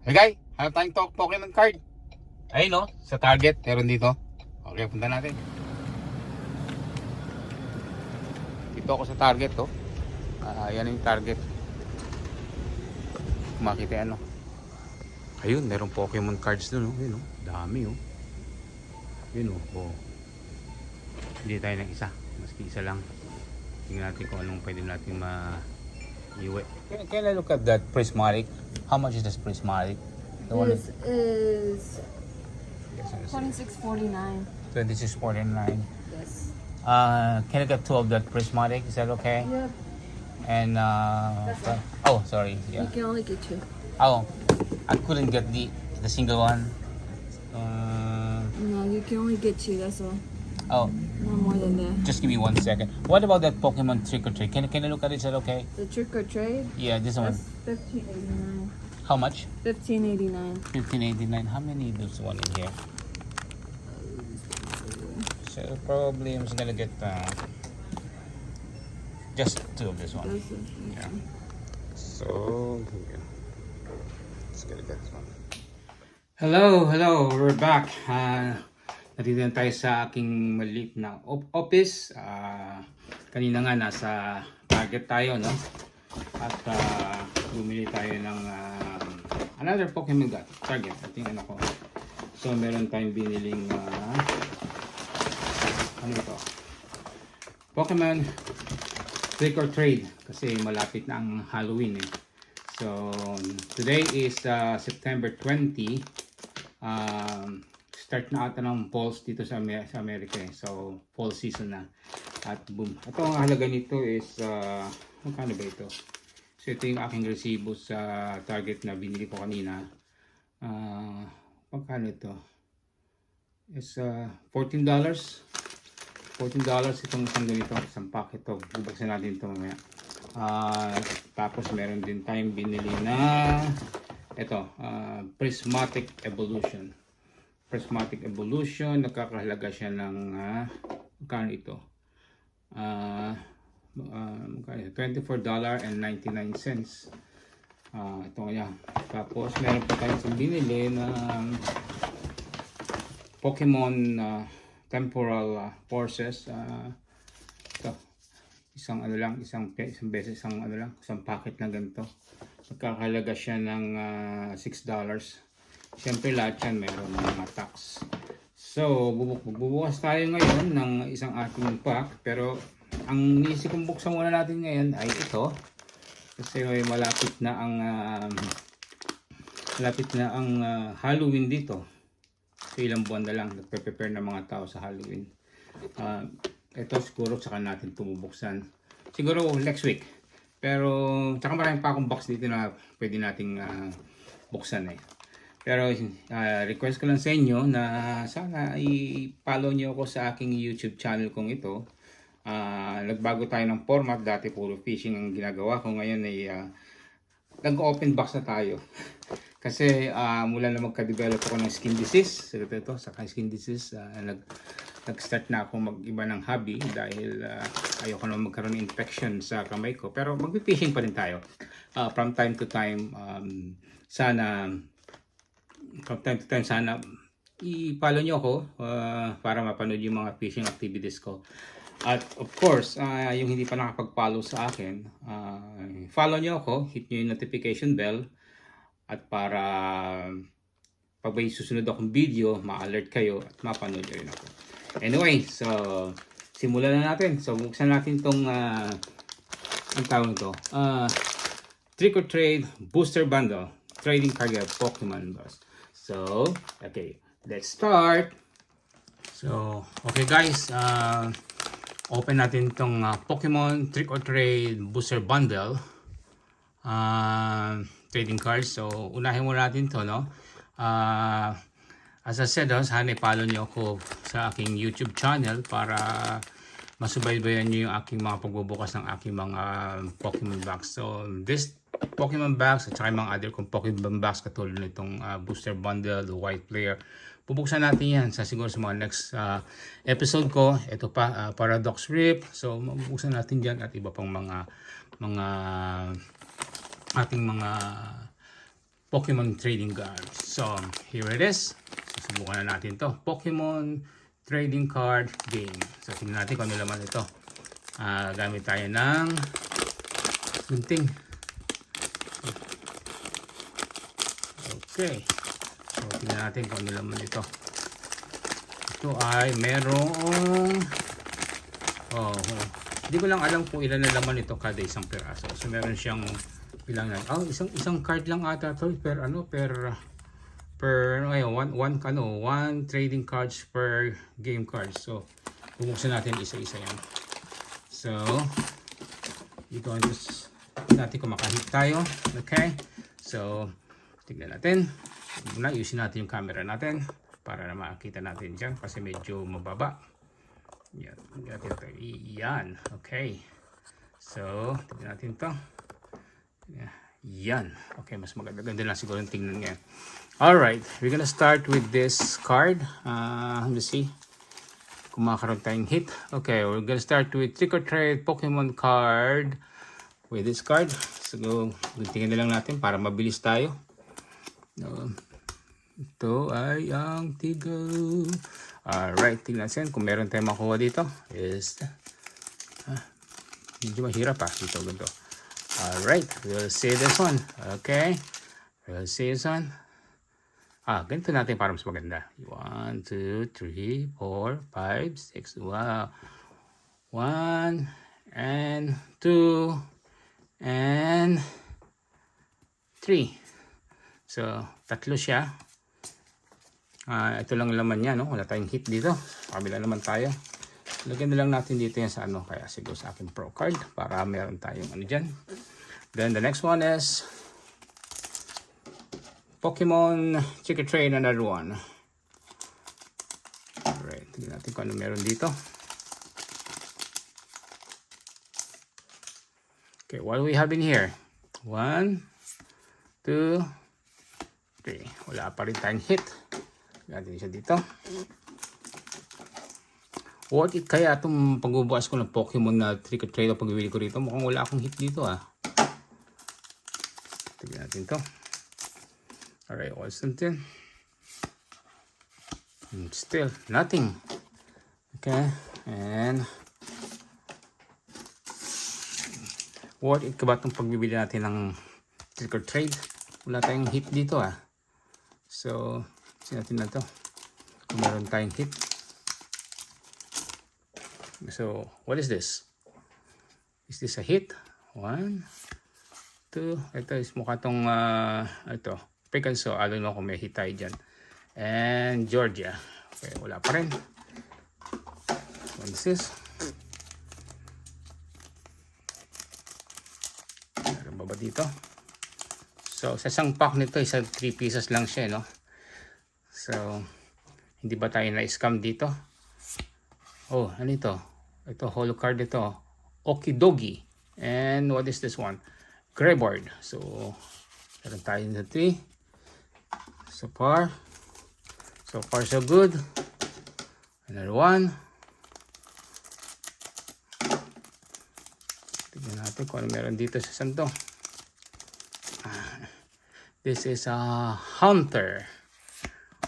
Hey guys, hanap tayong Pokemon card. Ayun no, sa Target, meron dito. Okay, punta natin. Dito ako sa Target to. Yan yung Target. Makita ano. Ayun, merong Pokemon cards dun. Oh. Ayun, oh. Dami oh. Ayun oh. Oh. Hindi tayo ng isa. Maski isa lang. Tingnan natin kung anong pwede natin ma-iwi. Can I look at that prismatic? How much is this prismatic? This is 26.49. 26.49. Yes. Can I get two of that prismatic? Is that okay? Yep. And oh, sorry. Yeah. You can only get two. Oh, I couldn't get the single one. No, you can only get two. That's all. Oh, Not more than that. just give me 1 second. What about that Pokemon Trick or Treat? Can I look at it? Is that okay? The trick or trade. Yeah, this one. That's $15.89. How much? $15.89. $15.89. How many is one in here? So probably I'm just gonna get just two of this one. Yeah. So yeah. Let's get this one. Hello, we're back. Nandito na tayo sa aking maliit na office. Kanina nga nasa Target tayo, no? At bumili tayo ng another Pokemon Target. Tingnan ako. So meron tayong biniling ano ito? Pokemon Trick or Trade kasi malapit na ang Halloween eh. So today is September 20. Start na ata ng falls dito sa Amerika eh. So fall season na. At boom. Ito ang halaga nito is magkano ba ito? So ito yung aking resibo sa Target na binili ko kanina. Magkano ito? Is $14. $14 itong isang ganito, isang packet to. Bubuksan natin ito mamaya. Tapos meron din tayong binili na ito, Prismatic Evolution. Prismatic Evolution, nakakahalaga siya ng magkano ito? $24.99. Ito nga. Tapos meron pa tayong binili ng Pokemon Temporal Forces. Ito. Isang beses, isang packet na ganito. Magkakahalaga siya ng $6. Siyempre lahat yan mayroon mga tax. So bubukas tayo ngayon ng isang ating pack. Pero ang iniisip kong buksan muna natin ngayon ay ito. Kasi may malapit na ang Halloween dito. So ilang buwan na lang nagpe-prepare ng mga tao sa Halloween. Ito siguro saka natin tumubuksan. Siguro next week. Pero saka marami pa akong box dito na pwede nating buksan eh. Pero request ko lang sa inyo na sana i-follow nyo ako sa aking YouTube channel kong ito. Nagbago tayo ng format. Dati puro fishing ang ginagawa ko. Ngayon ay nag-open box na tayo. Kasi mula na magka-develop ako ng skin disease. Ito, sa skin disease, nag-start na ako mag-iba ng hobby dahil ayoko na magkaroon ng infection sa kamay ko. Pero mag-fishing pa rin tayo. From time to time, sana i-follow nyo ako para mapanood yung mga fishing activities ko. At of course, yung hindi pa nakapag-follow sa akin, follow nyo ako, hit nyo yung notification bell at para pag may susunod akong video, ma-alert kayo at mapanood nyo rin ako. Anyway, so simulan na natin. So buksan natin itong ang tawag ito, Trick or Trade Booster Bundle Trading Card Pokemon Boss. So, okay, let's start. So, okay guys, open natin itong Pokemon Trick or Trade Booster Bundle trading cards. So, unahin muna natin to, no? As I said, sana i-follow nyo ako sa aking YouTube channel para masubaybayan nyo yung aking mga pagbubukas ng aking mga Pokemon box. So, this Pokemon box at saka mga other kong Pokemon box katulad nitong booster bundle, the white player. Bubuksan natin yan siguro sa mga next episode ko. Ito pa, Paradox Rip. So, mabubuksan natin dyan at iba pang mga ating mga Pokemon trading card. So, here it is. Susubukan na natin to. Pokemon trading card game. So, tingnan natin kung ano laman ito. Gamit tayo ng gunting. Okay. So, tingnan natin kung ano laman ito. Ito ay merong hindi ko lang alam kung ilan na laman ito kada isang piraso. So, meron siyang bilang na. Isang card lang ata to one trading cards per game card. So, bubuksan natin isa-isa yan. So, dito natin kung makahit tayo. Okay? So, tignan natin. Muna, ayusin natin yung camera natin para na makita natin dyan kasi medyo mababa. Yan. Okay. So, tignan natin to. Yan. Okay, mas maganda lang siguro yung tingnan ngayon. Alright, we're gonna start with this card. Let's see. Kung makakaroon tayong hit. Okay, we're gonna start with Trick or Trade Pokemon card. With this card. So, tingnan na lang natin para mabilis tayo. Ito ay ang Tigo. Alright, tingnan natin kung meron tayong makuha dito. Yes. Medyo mahirap dito ganito. Alright, we'll see this one. Okay. We'll see this one. Ganito natin para mas maganda. 1, 2, 3, 4, 5, 6. Wow. 1, and 2, and 3. So, tatlo siya. Ito lang laman niya, no? Wala tayong hit dito. Kabila naman tayo. Lagyan na lang natin dito yan sa kaya siguro sa aking pro card para meron tayong dyan. Then the next one is Pokemon Trick or Trade another one. Alright, tignan natin kung ano meron dito. Okay, what do we have in here? 1, 2, 3. Wala pa rin tayong hit. Lagyan siya dito. Worth it kaya itong pagbubukas ko ng Pokemon na Trick or Trade o pagbibili ko rito? Mukhang wala akong hit dito Tignan natin to. Alright, what's something? Still nothing. Okay, and worth it ka ba itong pagbibili natin ng Trick or Trade? Wala tayong hit dito So, sin natin na to. Kung meron tayong hit. So, what is this? Is this a hit? 1, 2. Ito is mukha tong ito. Picasso. I don't know kung may hit tayo dyan. And Georgia. Okay, wala pa rin. What is this? Meron ba dito? So, sa isang pack nito, 3 pieces lang siya, no? So, hindi ba tayo na-scam dito? Oh, ano ito? Ito, holo card ito. Okidogi. And what is this one? Greyboard. So, meron tayo na 3. So far, so good. Another one. Tignan natin kung ano meron dito sa santo. This is a Hunter.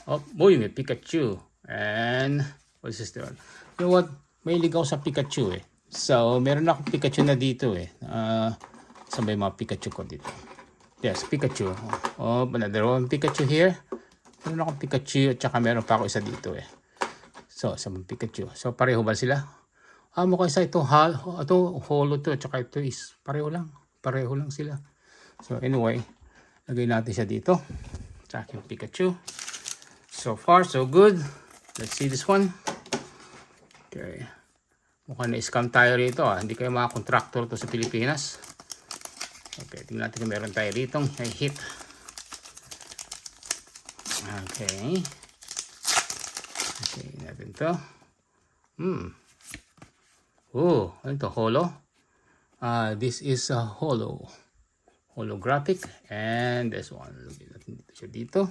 Oh, boy, may Pikachu. And, what is this one? You know what? May ligaw sa Pikachu So, meron akong Pikachu na dito saan ba yung mga Pikachu ko dito? Yes, Pikachu. Oh, another one Pikachu here. Meron akong Pikachu at saka meron pa ako isa dito So, sa Pikachu. So, pareho ba sila? Mukhang isa ito holo to at saka ito is pareho lang. Pareho lang sila. So, anyway, lagay natin siya dito. Sa aking Pikachu. So far, so good. Let's see this one. Okay. Mukhang na-scam tayo rito Hindi kayo mga contractor to sa Pilipinas. Okay, tingnan natin kung meron tayo rito. May hit. Okay. Okay, natin to. Oh, ano to? Holo? This is a holo. Holographic. And this one. Lagyan natin dito siya dito.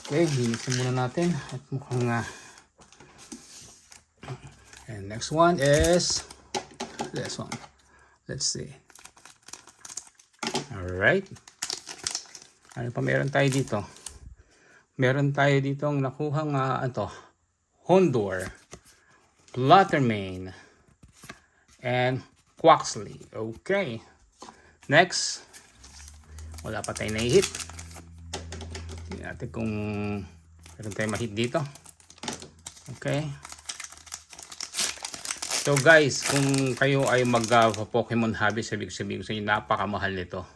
Okay, linisin muna natin. At mukhang and next one is this one. Let's see. Alright. Ano pa meron tayo dito? Meron tayo dito ang nakuhang Houndour, Fluttermane, and Quaxly. Okay. Next. Wala pa tayong na-hit. Tingnan natin kung meron tayong ma-hit dito. Okay. So guys, kung kayo ay mag-Pokemon hobby, sabihin ko sa inyo, napakamahal nito.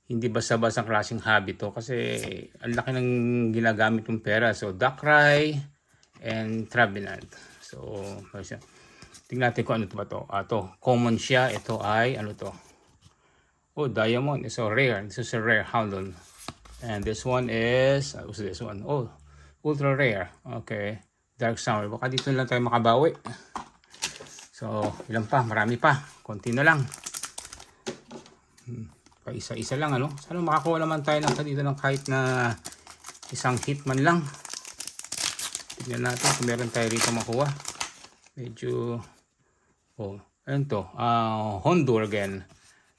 Hindi basta-basta klaseng hobby to kasi ang laki ng ginagamit yung pera. So Darkrai and Trevenant. So tingnan natin kung ano to ba to. To common siya. Ito ay ano to. Oh, Diamond. It's a rare. This is a rare Houndour. And this one is what's this one? Oh, ultra rare. Okay. Dark Summer. Baka dito lang tayo makabawi. So ilan pa? Marami pa. Konti na lang. Isa-isa lang ano. Sana makakuha naman tayo dito ng kahit na isang hit man lang. Tignan natin kung meron tayo rito makuha. Medyo ayun to. Houndour again.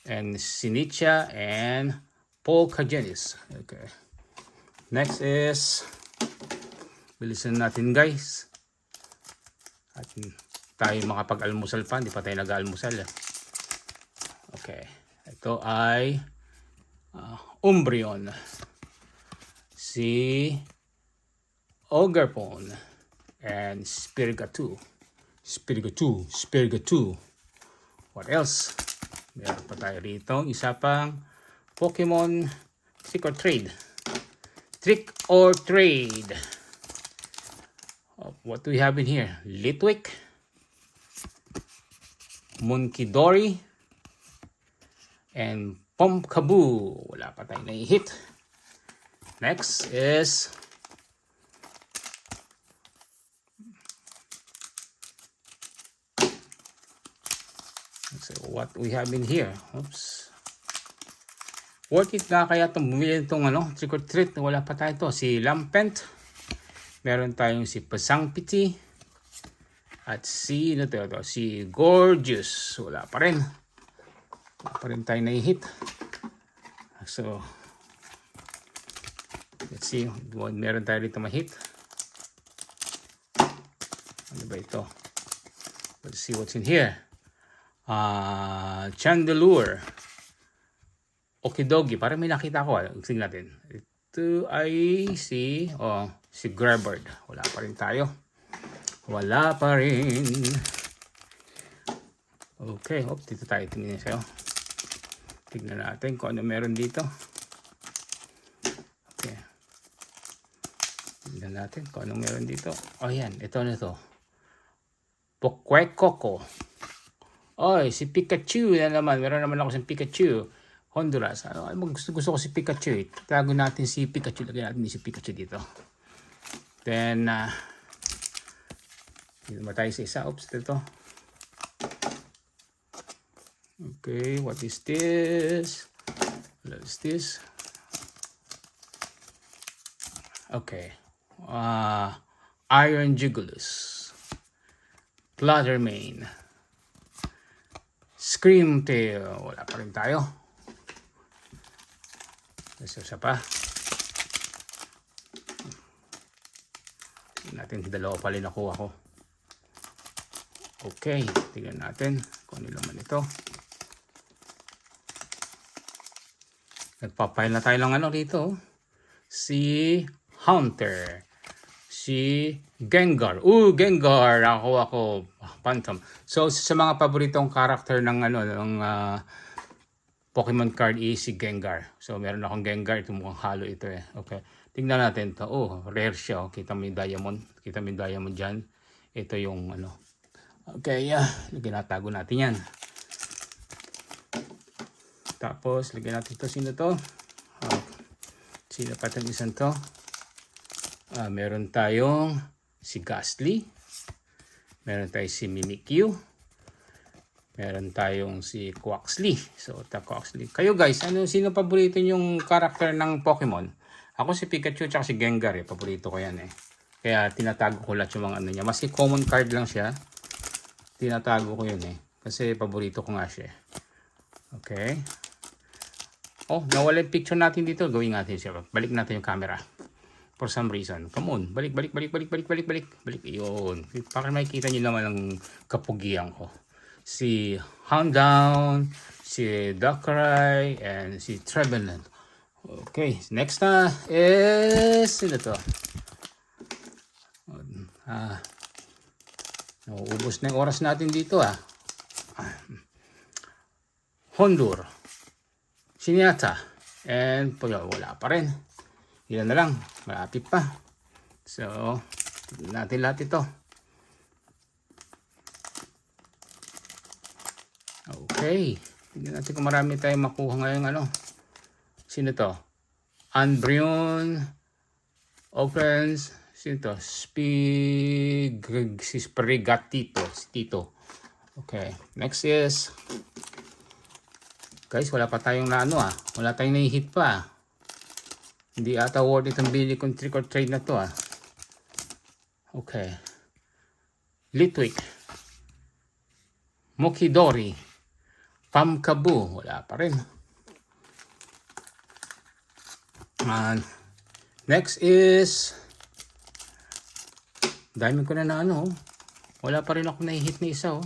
And Sinistcha and Polkagenis. Okay. Next is bilisan natin guys. At tayo makapag-almusal pa. Hindi pa tayo nag-almusal. Okay. Ito ay Umbreon, si Ogerpon, and Spirigatoo. What else? Meron pa tayo rito. Isa pang Pokemon Trick or Trade. What do we have in here? Litwick, Munkidori, and Pumpkaboo. Wala pa tayong na-hit. Next is let's see what we have in here. Oops. Worth it na kaya itong bumili itong Trick or Treat. Wala pa tayo to. Si Lampent. Meron tayong si Pasangpiti. At si si Gorgeous. Wala pa rin. Pa rin tayo na-hit. So let's see, meron tayo dito ma-hit. Ano ba ito? Let's see what's in here. Chandelure, Okidogi, parang may nakita ko. Tingnan natin. Ito ay si Grabbard. Wala pa rin tayo. Wala pa rin. Okay, dito tayo tingnan sa'yo. Tignan natin kung ano meron dito. Okay. Tignan natin kung ano meron dito. Oh, yan. Ito na to. Pokwekoko. Oy, si Pikachu na naman. Meron naman ako si Pikachu. Honduras. Gusto ko si Pikachu. Tago natin si Pikachu. Lagyan natin si Pikachu dito. Then, dito ba tayo sa isa? Oops, dito. Okay, what is this? What is this? Okay. Iron Jigulus, Fluttermane, Screamtail. Wala pa rin tayo. Isa pa. Tingnan natin, dalawa pala nakuha ko. Okay, tingnan natin kung ano naman ito. Nagpapile na tayo ng rito. Si Haunter. Si Gengar. Gengar. Ako. Phantom. So, sa mga paboritong character ng Pokemon card is si Gengar. So, meron akong Gengar. Ito mukhang halo ito eh. Okay. Tingnan natin ito. Rare siya. Kita mo yung diamond. Kita mo yung diamond dyan. Ito yung Okay, ginatago natin yan. Tapos, lagyan natin ito. Sino to? Sino pa itong isang to? Meron tayong si Gastly. Meron tayong si Mimikyu. Meron tayong si Quaxly. So, Quaxly. Kayo guys, sino paborito yung character ng Pokemon? Ako si Pikachu at si Gengar. Paborito ko yan eh. Kaya tinatago ko lahat yung mga niya. Maski common card lang siya. Tinatago ko yun eh. Kasi paborito ko nga siya. Okay. Oh, nawala yung picture natin dito. Gawin natin siya. Balik natin yung camera. For some reason. Come on. Balik. Balik. Yun. Para makikita nyo naman ang kapugian ko. Si Houndown, si Darkrai, and si Trevenant. Okay. Next na is... Sino to? Nauubos na yung oras natin dito Hondur, Sinyata, and wala pa rin. Ilan na lang, malapit pa. So, tignan natin lahat ito. Okay, tignan natin kung marami tayong makuha ngayon Sino to? Umbreon, Oaklands, sino to? Sprigatito, si Tito. Okay, next is... Guys, wala pa tayong wala tayong nai-hit pa. Hindi ata worth it ang bili kong trick or trade na to Okay. Litwick. Mokidori. Pamkabu. Wala pa rin. Next is... Dami ko na Wala pa rin ako nai-hit na isa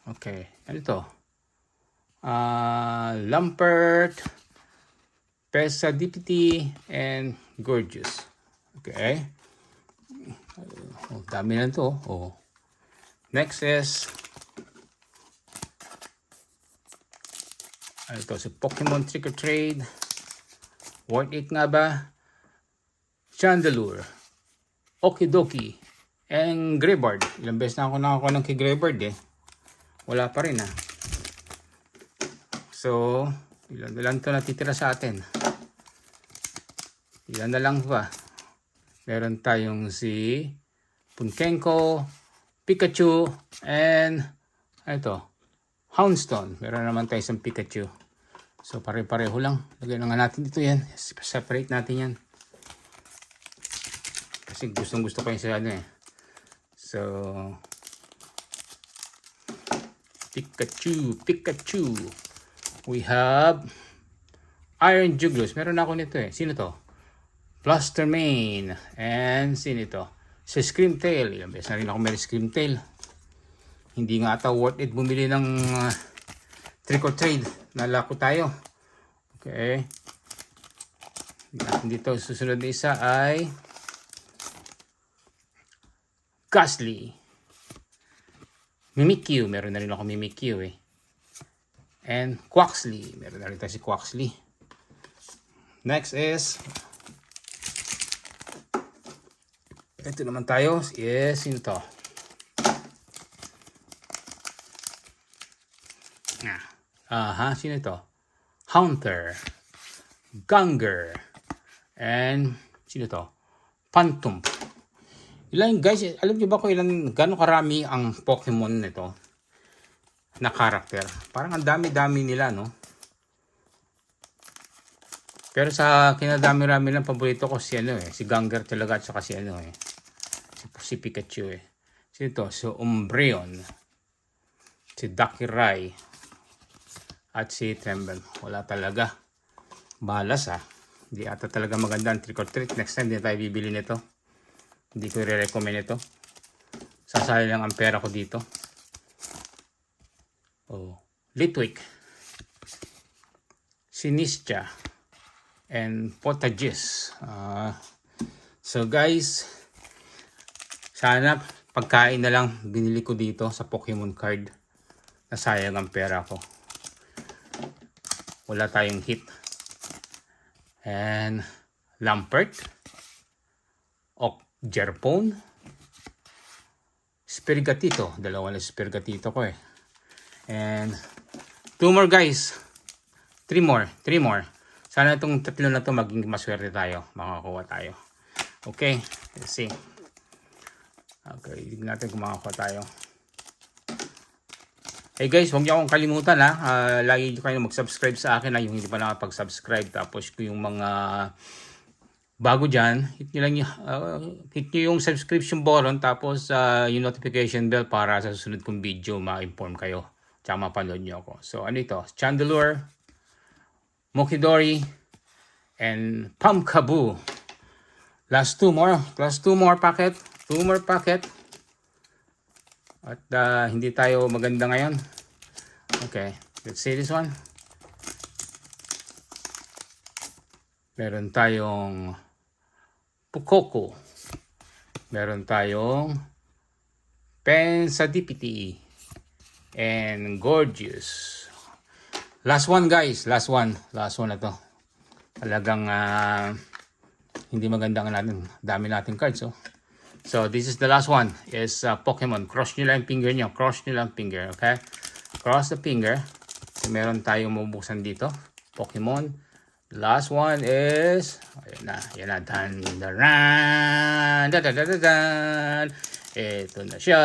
Okay. Ano to? Lampert, Pesadipity, and Gorgeous. Okay. Dami na to. Next is ito si Pokemon Trick or Trade. Worth it nga ba? Chandelure, Okidoki, and Greybird. Ilang beses na ako nakakuha ng kay Greybird Wala pa rin So, ilan na lang ito natitira sa atin. Ilan na lang pa. Meron tayong si Punkenko, Pikachu, and Houndstone. Meron naman tayo isang Pikachu. So, pare-pareho lang. Lagyan na nga natin dito yan. Separate natin yan. Kasi gustong-gusto ko yung sa So, Pikachu. We have Iron Juglus. Meron ako nito Sino to? Blastermane. And sino ito? Si Screamtail. Ilang beses na rin ako may Screamtail. Hindi nga ata worth it bumili ng trick or trade. Nalako tayo. Okay. Dito susunod na isa ay Gastly. Mimikyu. Meron na rin ako Mimikyu And Quaxly. Meron na rin tayo si Quaxly. Next is ito naman tayo. Yes, sino to? Sino to? Haunter, Ganger, and sino to? Phantom. Ilan guys, alam niyo ba kung gano'ng karami ang Pokemon nito na karakter? Parang ang dami-dami nila, Pero sa kinadami-rami ng paborito ko si si Ganger talaga at saka si Pikachu Sino to? Si Umbreon, si Darkrai, at si Tremble. Wala talaga. Balas Hindi ata talaga maganda ang trick or treat. Next time hindi tayo bibili nito. Hindi ko i-recommend ito. Sasali lang ang pera ko dito. Litwick, Sinistra, and Potagis. So guys, sana pagkain na lang binili ko dito sa Pokemon card. Nasayang ang pera ko. Wala tayong hit. And Lampert, Jerpone, Sprigatito. Dalawa na Sprigatito ko And 2 more guys. 3 more. Sana itong tatlo na to maging maswerte tayo. Makakuha tayo. Okay. Let's see. Okay. Tignan natin kung makakuha tayo. Hey guys, huwag niyo akong kalimutan lagi niyo kayo mag-subscribe sa akin yung hindi pa nakapag-subscribe. Tapos yung mga bago dyan, hit niyo yung subscription button. Tapos yung notification bell para sa susunod kong video ma-inform kayo. Tsaka mapanood niyo ako. So ano ito? Chandelure, Mokidori, and Pumpkaboo. Last two more packet. 2 more packet. At hindi tayo maganda ngayon. Okay, let's see this one. Meron tayong Pukoko. Meron tayong Pensadipity. And Gorgeous. Last one guys. Last one na to. Talagang hindi maganda nga natin. Dami natin cards. Oh. So this is the last one. Is Pokemon. Cross nyo lang yung finger nyo. Cross nyo lang finger. Okay? Cross the finger. So, meron tayong mabuksan dito. Pokemon. The last one is, ayan na. Dan, dan. Ito na siya.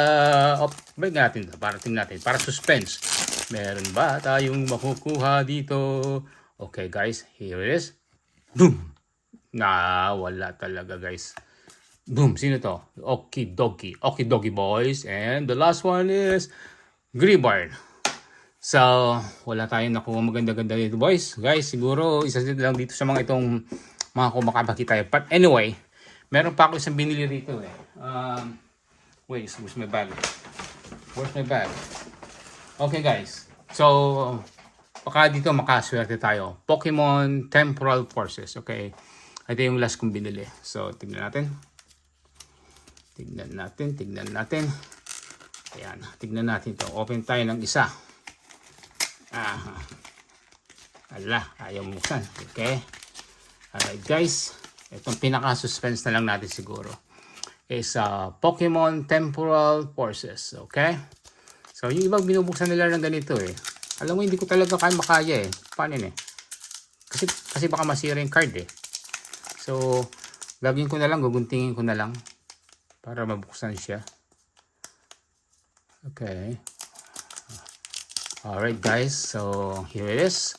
Balik natin ito. Para tingnan natin. Para suspense. Meron ba tayong makukuha dito? Okay guys. Here it is. Boom. Wala talaga guys. Boom. Sino to? Okidogi. Okidogi boys. And the last one is Gribbard. So, wala tayong nakuha maganda-ganda dito boys. Guys, siguro isa lang dito sa mga itong mga kumakabaki tayo. But anyway, meron pa ako isang binili dito eh. Wait, where's my bag? Where's my bag? Okay guys. So, baka dito makaswerte tayo. Pokemon Temporal Forces. Okay. Ito yung last kong binili. So, tignan natin. Tignan natin. Ayan. Tignan natin ito. Open tayo ng isa. Ayaw buksan. Okay. Alright guys. Itong pinaka-suspense na lang natin siguro. Is Pokemon Temporal Forces. Okay. So, yung ibang binubuksan nila ng ganito eh. Alam mo, hindi ko talaga makaya eh. Paano yun eh? Kasi baka masira yung card eh. So, gagawin ko na lang, guguntingin ko na lang para mabuksan siya. Okay. Alright guys, so here it is.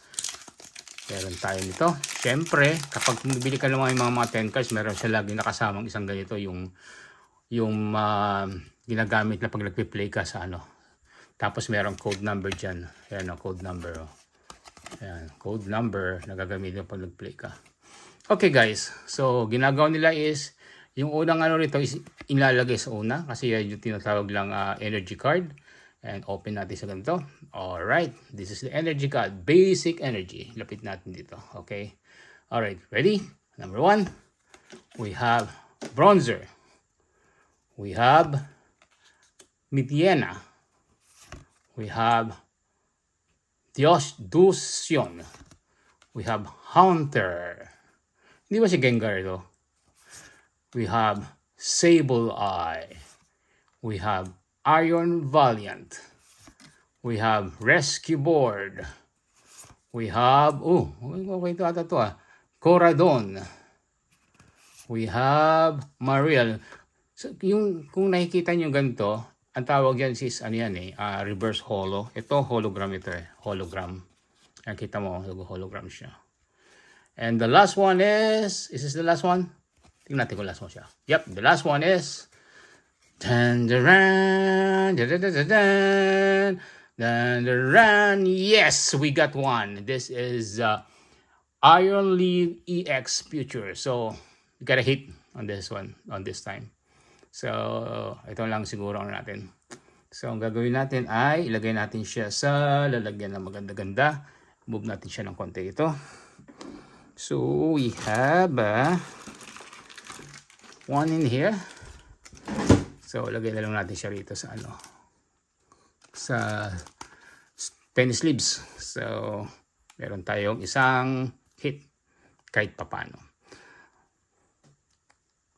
Meron tayo nito. Siyempre, kapag bumibili ka ng mga 10 cards, meron siya lagi nakasamang isang ganito, yung ginagamit na pag nagpi-play ka sa ano. Tapos meron code number dyan. Ayan o, code number. Oh. Ayan, code number na gagamitin pag nag-play ka. Okay guys, so ginagawa nila is, yung unang ano rito is ilalagay sa una kasi yung tinatawag lang energy card. And open natin sa ganito. Alright, this is the energy card. Basic energy. Lapit natin dito. Okay. Alright, ready? Number 1, we have Bronzer. We have Midiena. We have Dusyon. We have Haunter. Hindi ba si Gengar ito? We have Sableye. We have Iron Valiant. We have Rescue Board. We have, okay ito ata ito Coradon. We have Mariel. So, kung nakikita nyo ganito, ang tawag yan is, reverse holo. Ito, hologram ito eh. Hologram. Ayan, kita mo, hologram siya. And the last one is this the last one? Tingnan natin kung last one siya. Yep, the last one is yes, we got one. This is Iron Leaf EX Future. So, we got a hit on this one, on this time. So, ito lang siguro ang natin. So, ang gagawin natin ay ilagay natin siya sa lalagyan ng maganda-ganda. Move natin siya ng konti ito. So, we have one in here. So, lagay na lang natin siya rito sa sa pen sleeves. So, meron tayong isang hit kahit papano.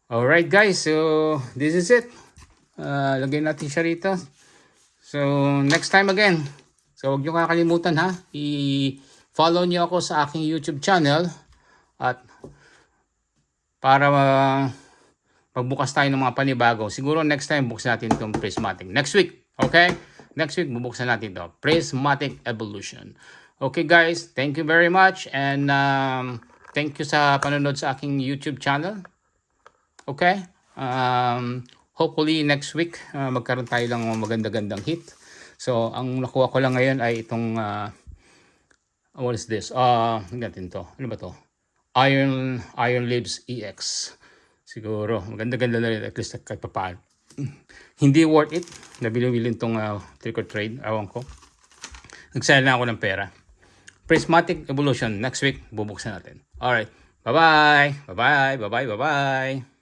Alright guys, so this is it. Lagay natin siya rito. So, next time again. So, huwag nyo kakalimutan ha. I-follow nyo ako sa aking YouTube channel. At para pagbukas tayo ng mga panibago, siguro next time buksan natin itong Prismatic. Next week, okay? Next week, bubuksan natin ito. Prismatic Evolution. Okay guys, thank you very much. And thank you sa panonood sa aking YouTube channel. Okay? Hopefully next week, magkaroon tayo lang ng maganda-gandang hit. So, ang nakuha ko lang ngayon ay itong What is this? Natin to. Ano ba to? Iron Lips EX. Siguro, maganda-ganda na rin. At least kahit papaano. Hindi worth it. Nabili-bilin tong trick or trade. Awan ko. Nagsayang na ako ng pera. Prismatic Evolution. Next week, bubuksan natin. Alright. Bye-bye. Bye-bye. Bye-bye. Bye-bye.